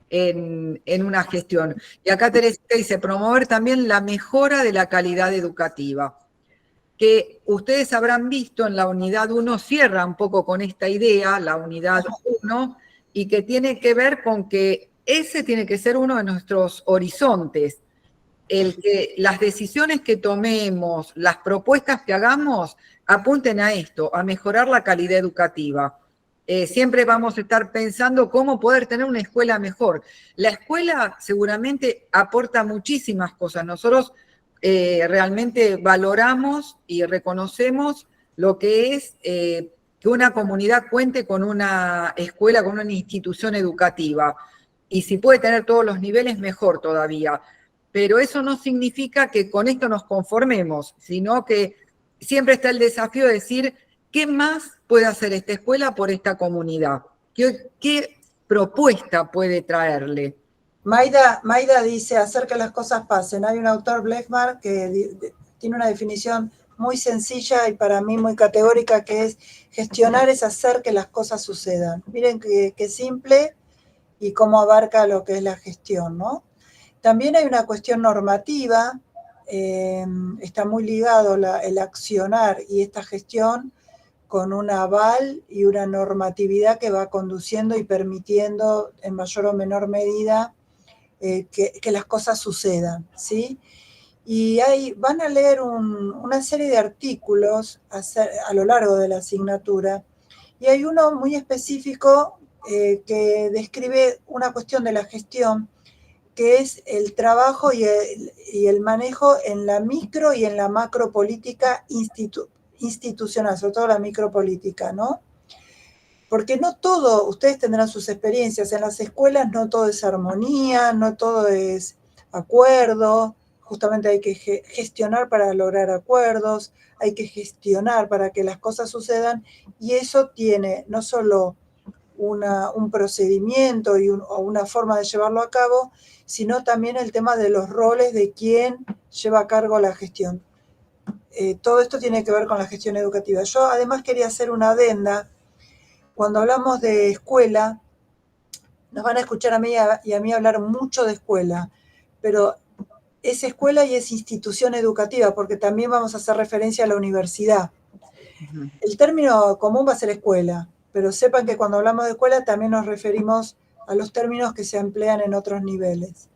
en una gestión. Y acá Teresita dice, promover también la mejora de la calidad educativa, que ustedes habrán visto en la unidad 1, cierra un poco con esta idea, la unidad 1, y que tiene que ver con que ese tiene que ser uno de nuestros horizontes, el que las decisiones que tomemos, las propuestas que hagamos, apunten a esto, a mejorar la calidad educativa. Siempre vamos a estar pensando cómo poder tener una escuela mejor. La escuela seguramente aporta muchísimas cosas. Nosotros realmente valoramos y reconocemos lo que es que una comunidad cuente con una escuela, con una institución educativa. Y si puede tener todos los niveles, mejor todavía. Pero eso no significa que con esto nos conformemos, sino que siempre está el desafío de decir, ¿qué más puede hacer esta escuela por esta comunidad? ¿Qué propuesta puede traerle? Maida dice, hacer que las cosas pasen. Hay un autor, Blechmar, que tiene una definición muy sencilla y para mí muy categórica, que es gestionar es hacer que las cosas sucedan. Miren qué simple y cómo abarca lo que es la gestión, ¿no? También hay una cuestión normativa, está muy ligado el accionar y esta gestión con un aval y una normatividad que va conduciendo y permitiendo en mayor o menor medida que las cosas sucedan, ¿sí? Y van a leer una serie de artículos a lo largo de la asignatura, y hay uno muy específico que describe una cuestión de la gestión, que es el trabajo y el manejo en la micro y en la macro política institucional, sobre todo la micropolítica, ¿no? Porque no todo, ustedes tendrán sus experiencias, en las escuelas no todo es armonía, no todo es acuerdo, justamente hay que gestionar para lograr acuerdos, hay que gestionar para que las cosas sucedan, y eso tiene no solo un procedimiento o una forma de llevarlo a cabo, sino también el tema de los roles de quién lleva a cargo la gestión. Todo esto tiene que ver con la gestión educativa. Yo además quería hacer una adenda. Cuando hablamos de escuela, nos van a escuchar a mí y a mí hablar mucho de escuela, pero es escuela y es institución educativa, porque también vamos a hacer referencia a la universidad. El término común va a ser escuela, pero sepan que cuando hablamos de escuela también nos referimos a los términos que se emplean en otros niveles.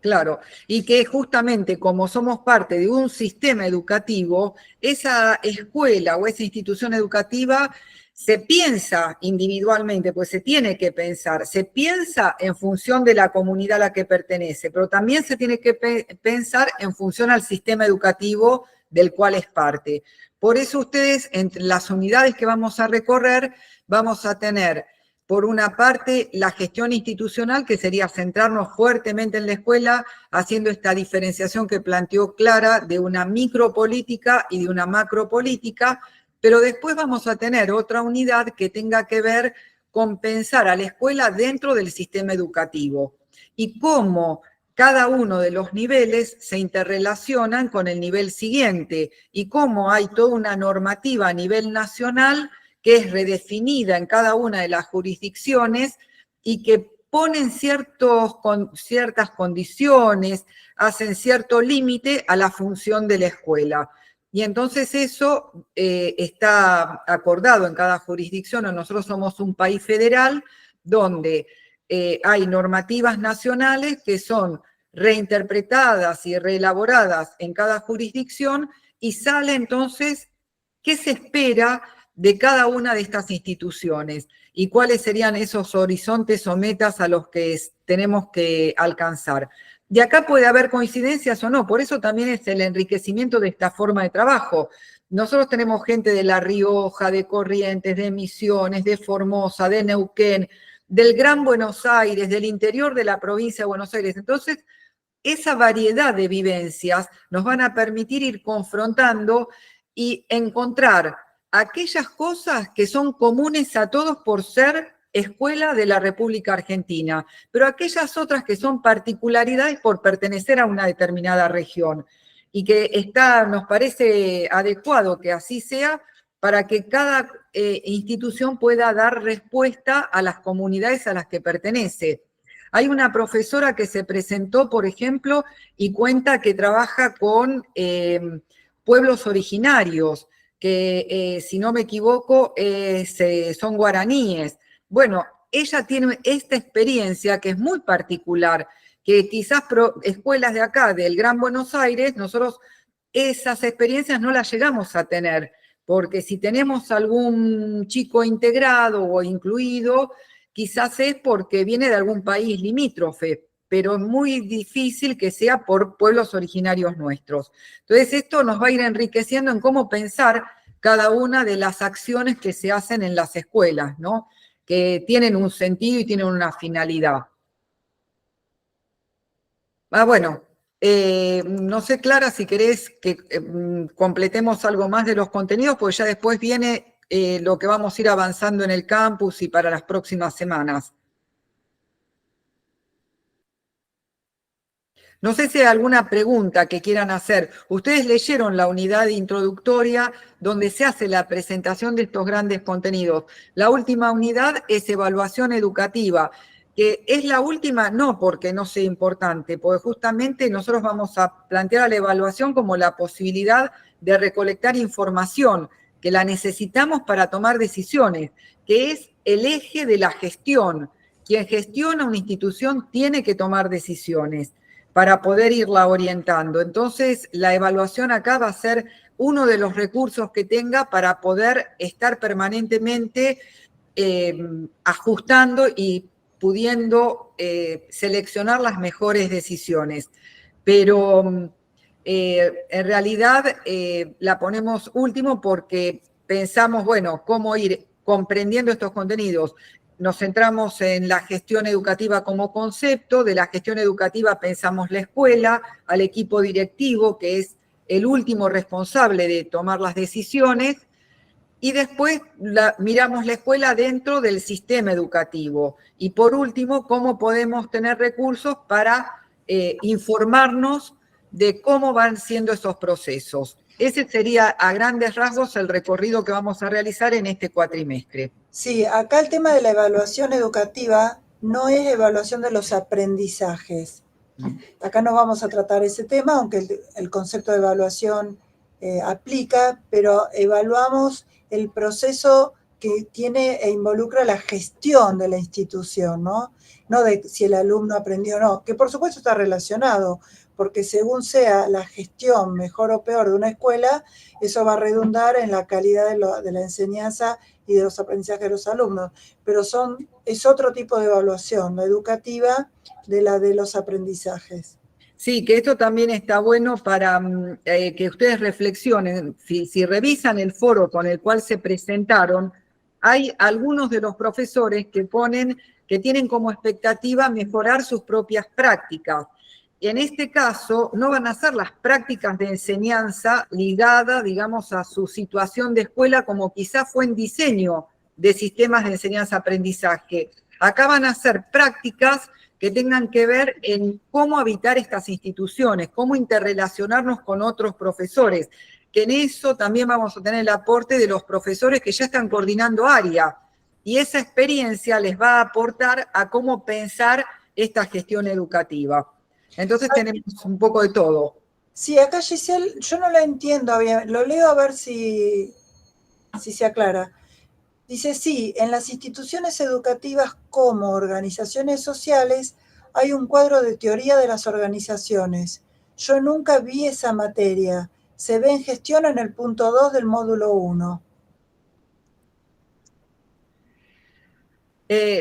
Claro, y que justamente como somos parte de un sistema educativo, esa escuela o esa institución educativa se piensa individualmente, pues se tiene que pensar, se piensa en función de la comunidad a la que pertenece, pero también se tiene que pensar en función al sistema educativo del cual es parte. Por eso ustedes, entre las unidades que vamos a recorrer, vamos a tener, por una parte, la gestión institucional, que sería centrarnos fuertemente en la escuela, haciendo esta diferenciación que planteó Clara de una micropolítica y de una macropolítica, pero después vamos a tener otra unidad que tenga que ver con pensar a la escuela dentro del sistema educativo y cómo cada uno de los niveles se interrelacionan con el nivel siguiente y cómo hay toda una normativa a nivel nacional que es redefinida en cada una de las jurisdicciones y que ponen ciertas condiciones, hacen cierto límite a la función de la escuela. Y entonces eso está acordado en cada jurisdicción. Nosotros somos un país federal donde hay normativas nacionales que son reinterpretadas y reelaboradas en cada jurisdicción y sale entonces qué se espera de cada una de estas instituciones y cuáles serían esos horizontes o metas a los que tenemos que alcanzar. De acá puede haber coincidencias o no, por eso también es el enriquecimiento de esta forma de trabajo. Nosotros tenemos gente de La Rioja, de Corrientes, de Misiones, de Formosa, de Neuquén, del Gran Buenos Aires, del interior de la provincia de Buenos Aires. Entonces, esa variedad de vivencias nos van a permitir ir confrontando y encontrar aquellas cosas que son comunes a todos por ser escuela de la República Argentina, pero aquellas otras que son particularidades por pertenecer a una determinada región. y que nos parece adecuado que así sea para que cada institución pueda dar respuesta a las comunidades a las que pertenece. Hay una profesora que se presentó, por ejemplo, y cuenta que trabaja con pueblos originarios, que si no me equivoco son guaraníes. Bueno, ella tiene esta experiencia que es muy particular, que quizás escuelas de acá, del Gran Buenos Aires, nosotros esas experiencias no las llegamos a tener, porque si tenemos algún chico integrado o incluido, quizás es porque viene de algún país limítrofe, pero es muy difícil que sea por pueblos originarios nuestros. Entonces esto nos va a ir enriqueciendo en cómo pensar cada una de las acciones que se hacen en las escuelas, ¿no? Que tienen un sentido y tienen una finalidad. Bueno, no sé, Clara, si querés que completemos algo más de los contenidos, porque ya después viene lo que vamos a ir avanzando en el campus y para las próximas semanas. No sé si hay alguna pregunta que quieran hacer. Ustedes leyeron la unidad introductoria donde se hace la presentación de estos grandes contenidos. La última unidad es evaluación educativa, que es la última no porque no sea importante, porque justamente nosotros vamos a plantear a la evaluación como la posibilidad de recolectar información, que la necesitamos para tomar decisiones, que es el eje de la gestión. Quien gestiona una institución tiene que tomar decisiones para poder irla orientando. Entonces, la evaluación acá va a ser uno de los recursos que tenga para poder estar permanentemente ajustando y pudiendo seleccionar las mejores decisiones. Pero en realidad la ponemos último porque pensamos, bueno, cómo ir comprendiendo estos contenidos. Nos centramos en la gestión educativa como concepto, de la gestión educativa pensamos la escuela, al equipo directivo, que es el último responsable de tomar las decisiones, y después miramos la escuela dentro del sistema educativo. Y por último, cómo podemos tener recursos para informarnos de cómo van siendo esos procesos. Ese sería a grandes rasgos el recorrido que vamos a realizar en este cuatrimestre. Sí, acá el tema de la evaluación educativa no es evaluación de los aprendizajes. Acá no vamos a tratar ese tema, aunque el concepto de evaluación aplica, pero evaluamos el proceso que tiene e involucra la gestión de la institución, ¿no? No de si el alumno aprendió o no, que por supuesto está relacionado, porque según sea la gestión mejor o peor de una escuela, eso va a redundar en la calidad de la enseñanza y de los aprendizajes de los alumnos, pero es otro tipo de evaluación, la educativa de la de los aprendizajes. Sí, que esto también está bueno para que ustedes reflexionen. Si revisan el foro con el cual se presentaron, hay algunos de los profesores que tienen como expectativa mejorar sus propias prácticas. Y en este caso, no van a ser las prácticas de enseñanza ligadas, digamos, a su situación de escuela, como quizás fue en diseño de sistemas de enseñanza-aprendizaje. Acá van a ser prácticas que tengan que ver en cómo habitar estas instituciones, cómo interrelacionarnos con otros profesores, que en eso también vamos a tener el aporte de los profesores que ya están coordinando área, y esa experiencia les va a aportar a cómo pensar esta gestión educativa. Entonces tenemos un poco de todo. Sí, acá Giselle, yo no la entiendo bien, lo leo a ver si se aclara. Dice, sí, en las instituciones educativas como organizaciones sociales hay un cuadro de teoría de las organizaciones. Yo nunca vi esa materia. Se ve en gestión en el punto 2 del módulo 1.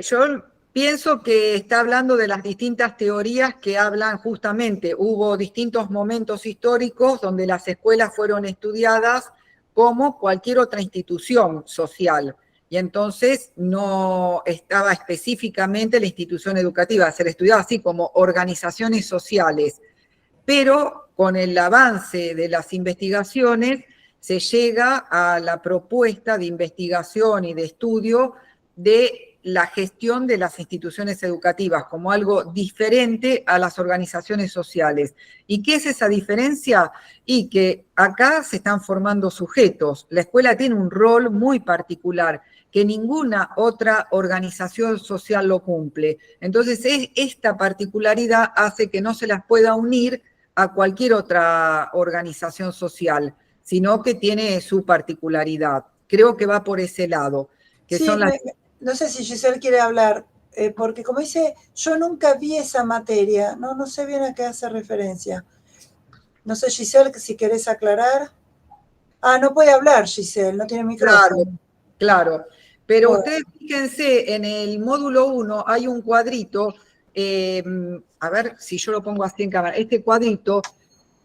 Yo pienso que está hablando de las distintas teorías que hablan justamente. Hubo distintos momentos históricos donde las escuelas fueron estudiadas como cualquier otra institución social. Y entonces no estaba específicamente la institución educativa, se le estudiaba así como organizaciones sociales. Pero con el avance de las investigaciones se llega a la propuesta de investigación y de estudio de la gestión de las instituciones educativas como algo diferente a las organizaciones sociales. ¿Y qué es esa diferencia? Y que acá se están formando sujetos. La escuela tiene un rol muy particular que ninguna otra organización social lo cumple. Entonces, esta particularidad hace que no se las pueda unir a cualquier otra organización social, sino que tiene su particularidad. Creo que va por ese lado. Que sí, son las... no sé si Giselle quiere hablar, porque como dice, yo nunca vi esa materia, no sé bien a qué hace referencia. No sé, Giselle, si querés aclarar. Ah, no puede hablar, Giselle, no tiene micrófono. Claro. Pero Bueno. ustedes fíjense, en el módulo 1 hay un cuadrito, a ver si yo lo pongo así en cámara, este cuadrito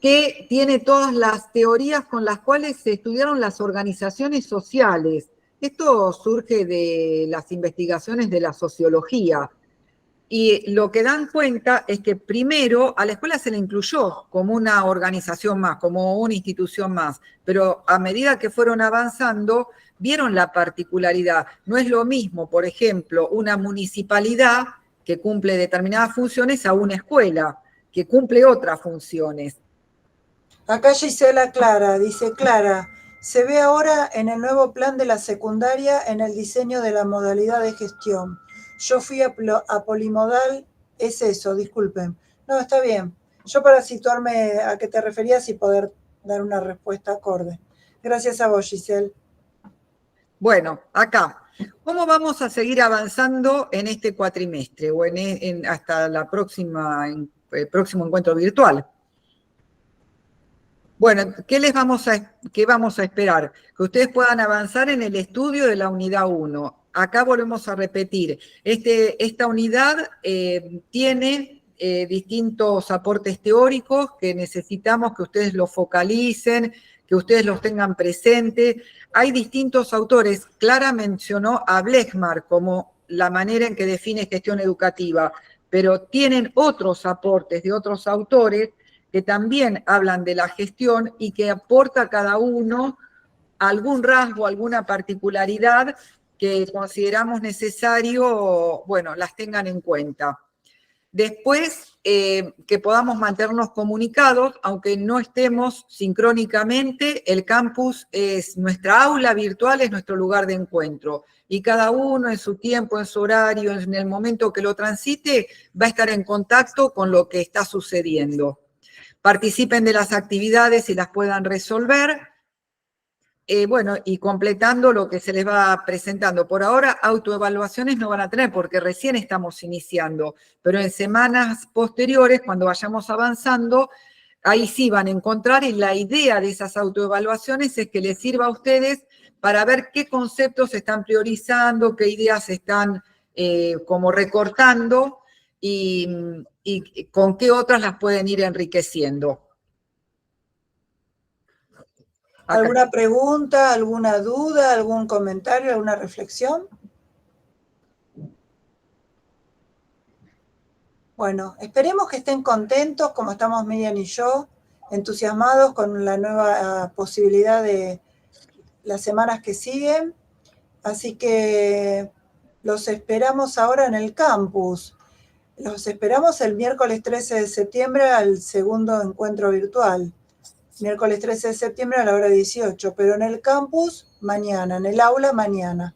que tiene todas las teorías con las cuales se estudiaron las organizaciones sociales. Esto surge de las investigaciones de la sociología. Y lo que dan cuenta es que primero a la escuela se le incluyó como una organización más, como una institución más, pero a medida que fueron avanzando, vieron la particularidad. No es lo mismo, por ejemplo, una municipalidad que cumple determinadas funciones a una escuela que cumple otras funciones. Acá Gisela Clara, dice Clara, se ve ahora en el nuevo plan de la secundaria en el diseño de la modalidad de gestión. Yo fui a polimodal, es eso, disculpen. No, está bien. Yo para situarme a qué te referías y poder dar una respuesta acorde. Gracias a vos, Giselle. Bueno, acá, ¿cómo vamos a seguir avanzando en este cuatrimestre o hasta el próximo encuentro virtual? Bueno, ¿qué vamos a esperar? Que ustedes puedan avanzar en el estudio de la unidad 1. Acá volvemos a repetir, esta unidad tiene distintos aportes teóricos que necesitamos que ustedes los focalicen, que ustedes los tengan presente. Hay distintos autores. Clara mencionó a Blechmar como la manera en que define gestión educativa, pero tienen otros aportes de otros autores que también hablan de la gestión y que aporta cada uno algún rasgo, alguna particularidad que consideramos necesario, bueno, las tengan en cuenta. Después, que podamos mantenernos comunicados, aunque no estemos sincrónicamente, el campus es nuestra aula virtual, es nuestro lugar de encuentro. Y cada uno en su tiempo, en su horario, en el momento que lo transite, va a estar en contacto con lo que está sucediendo. Participen de las actividades y las puedan resolver. Bueno, y completando lo que se les va presentando. Por ahora, autoevaluaciones no van a tener porque recién estamos iniciando, pero en semanas posteriores, cuando vayamos avanzando, ahí sí van a encontrar, y la idea de esas autoevaluaciones es que les sirva a ustedes para ver qué conceptos están priorizando, qué ideas están como recortando, y con qué otras las pueden ir enriqueciendo. ¿Alguna pregunta, alguna duda, algún comentario, alguna reflexión? Bueno, esperemos que estén contentos, como estamos Miriam y yo, entusiasmados con la nueva posibilidad de las semanas que siguen. Así que los esperamos ahora en el campus. Los esperamos el miércoles 13 de septiembre al segundo encuentro virtual. Miércoles 13 de septiembre a la hora 18, pero en el campus mañana, en el aula mañana.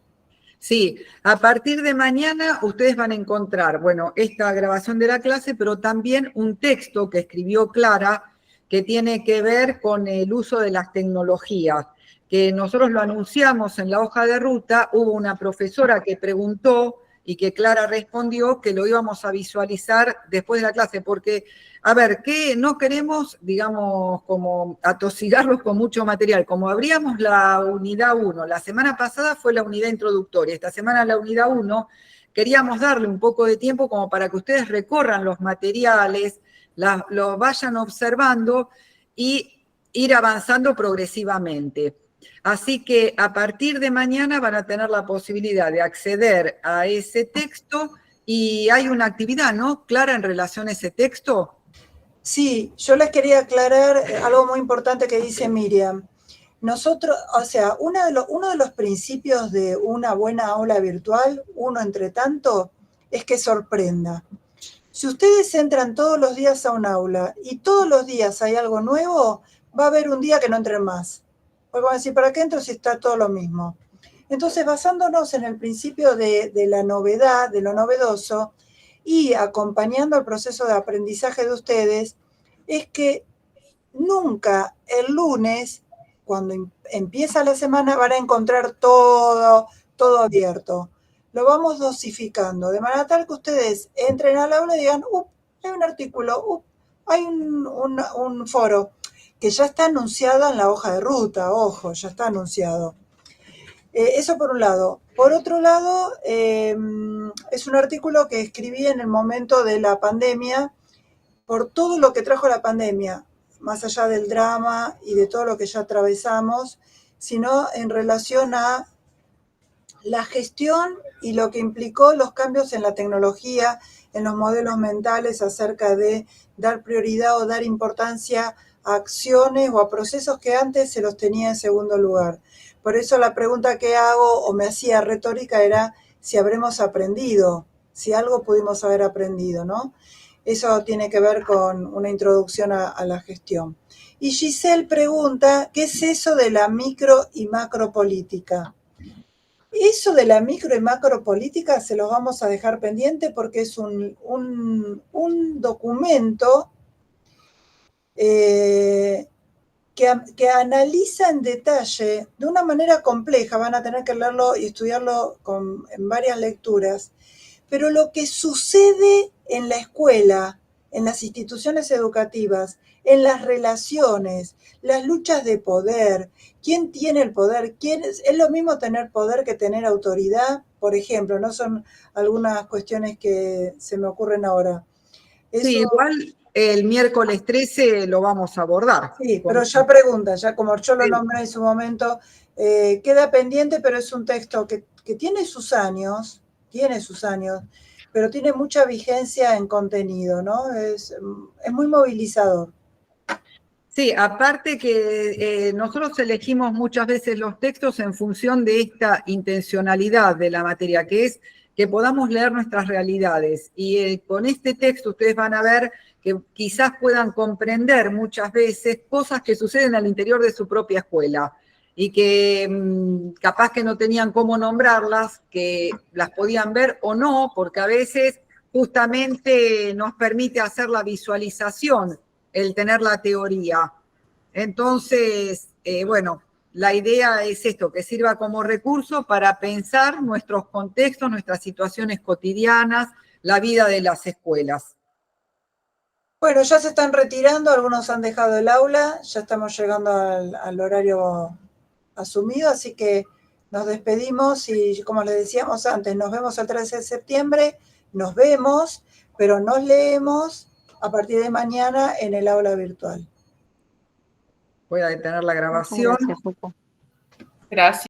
Sí, a partir de mañana ustedes van a encontrar, bueno, esta grabación de la clase, pero también un texto que escribió Clara que tiene que ver con el uso de las tecnologías, que nosotros lo anunciamos en la hoja de ruta. Hubo una profesora que preguntó y que Clara respondió que lo íbamos a visualizar después de la clase, porque, a ver, que no queremos, digamos, como atosigarlos con mucho material. Como abríamos la unidad 1, la semana pasada fue la unidad introductoria, esta semana la unidad 1, queríamos darle un poco de tiempo como para que ustedes recorran los materiales, lo vayan observando y ir avanzando progresivamente. Así que a partir de mañana van a tener la posibilidad de acceder a ese texto, y hay una actividad, ¿no, Clara, en relación a ese texto? Sí, yo les quería aclarar algo muy importante que dice Miriam. nosotros, o sea, uno de los principios de una buena aula virtual, uno entre tanto, es que sorprenda. Si ustedes entran todos los días a un aula y todos los días hay algo nuevo, va a haber un día que no entren más. Porque van a decir, ¿para qué entro si está todo lo mismo? Entonces, basándonos en el principio de la novedad, de lo novedoso, y acompañando el proceso de aprendizaje de ustedes, es que nunca el lunes, cuando empieza la semana, van a encontrar todo abierto. Lo vamos dosificando, de manera tal que ustedes entren al aula y digan, hay un artículo, hay un foro, que ya está anunciado en la hoja de ruta, ojo, ya está anunciado. Eso por un lado. Por otro lado, es un artículo que escribí en el momento de la pandemia, por todo lo que trajo la pandemia, más allá del drama y de todo lo que ya atravesamos, sino en relación a la gestión y lo que implicó los cambios en la tecnología, en los modelos mentales acerca de dar prioridad o dar importancia a acciones o a procesos que antes se los tenía en segundo lugar. Por eso la pregunta que hago o me hacía retórica era si habremos aprendido, si algo pudimos haber aprendido, ¿no? Eso tiene que ver con una introducción a la gestión. Y Giselle pregunta, ¿qué es eso de la micro y macropolítica? Eso de la micro y macropolítica se los vamos a dejar pendiente porque es un documento que analiza en detalle, de una manera compleja, van a tener que leerlo y estudiarlo en varias lecturas, pero lo que sucede en la escuela, en las instituciones educativas, en las relaciones, las luchas de poder, quién tiene el poder, es lo mismo tener poder que tener autoridad, por ejemplo, no son algunas cuestiones que se me ocurren ahora. Eso, sí, igual el miércoles 13 lo vamos a abordar. Sí, pero ya pregunta, ya como yo lo nombré en su momento, queda pendiente, pero es un texto que tiene sus años, pero tiene mucha vigencia en contenido, ¿no? Es muy movilizador. Sí, aparte que nosotros elegimos muchas veces los textos en función de esta intencionalidad de la materia, que es que podamos leer nuestras realidades. Y con este texto ustedes van a ver que quizás puedan comprender muchas veces cosas que suceden al interior de su propia escuela y que capaz que no tenían cómo nombrarlas, que las podían ver o no, porque a veces justamente nos permite hacer la visualización el tener la teoría. Entonces, bueno, la idea es esto, que sirva como recurso para pensar nuestros contextos, nuestras situaciones cotidianas, la vida de las escuelas. Bueno, ya se están retirando, algunos han dejado el aula, ya estamos llegando al horario asumido, así que nos despedimos y como les decíamos antes, nos vemos el 13 de septiembre, nos vemos, pero nos leemos a partir de mañana en el aula virtual. Voy a detener la grabación. Gracias, Juco. Gracias.